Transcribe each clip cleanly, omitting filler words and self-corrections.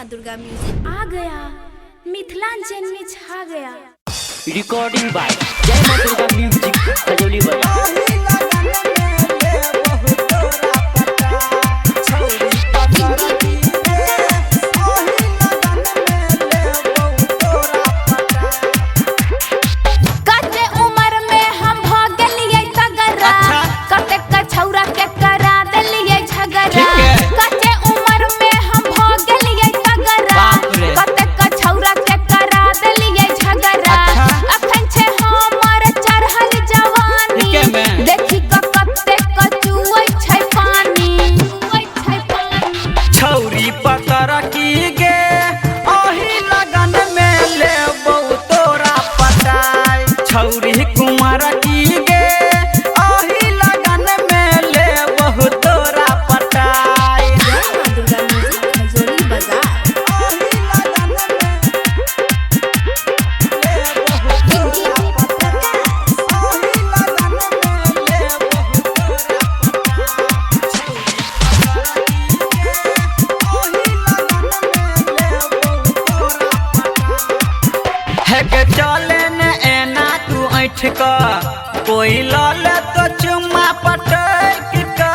माँ दुर्गा म्यूजिक आ गया, मिथिलांचल में छा गया। रिकॉर्डिंग बाय जय माँ दुर्गा म्यूजिक खजोली बाजार। छौरी कुमार की गे ओही लगन में ले बहु तोरा पटाई। जय माँ दुर्गा म्यूजिक खजोली बाजार। ओही लगन में ले बहु तोरा पटाई। ओही लगन में ले बहु तोरा पटाई। ओही लगन में ले बहु तोरा पटाई। है के चले न एना तू ऐठ का कोई लाल तो चुम्मा पटक का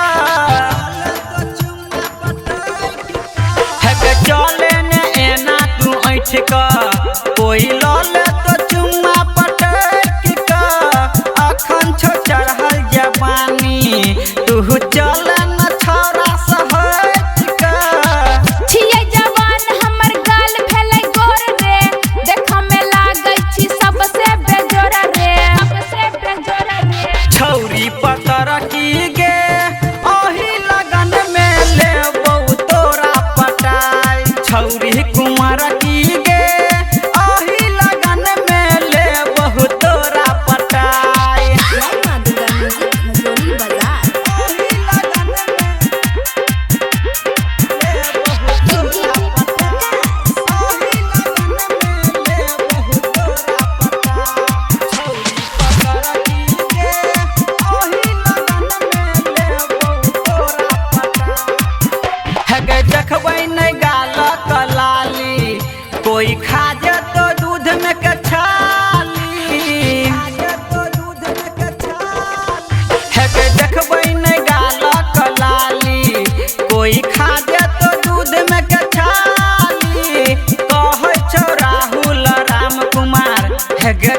है के चले न एना तू ऐठ का कोई लाल तो चुम्मा पटक का अखन छो चढ़ल जवानी तू चल न छोरा सहज का। छियै जवान हमर गाल फैलै गोर रे, देखऽ में लागै छी सबसे बेजोर रे, सबसे बेजोर रे। छौरी पकड़ की गे ओही लगन में ले बहु तोरा पटाई। छौरी कुमार की गे ओही लगन में ले बहु तोरा पटाई। जय माँ दुर्गा म्यूजिक खजोली बाजार। ओही लगन में ले बहु तोरा पटाई। ओही लगन में ले बहु तोरा पटाई। छौरी पकड़ की गे ओही लगन में ले बहु तोरा पटाई। है गे देखबै नै गाल कलाली कोई खा जतो दूध में के छाली। है गे देखबै नै गाल कलाली कोई खा जतो दूध में के छाली। कहै छौ राहुल राम कुमार है गे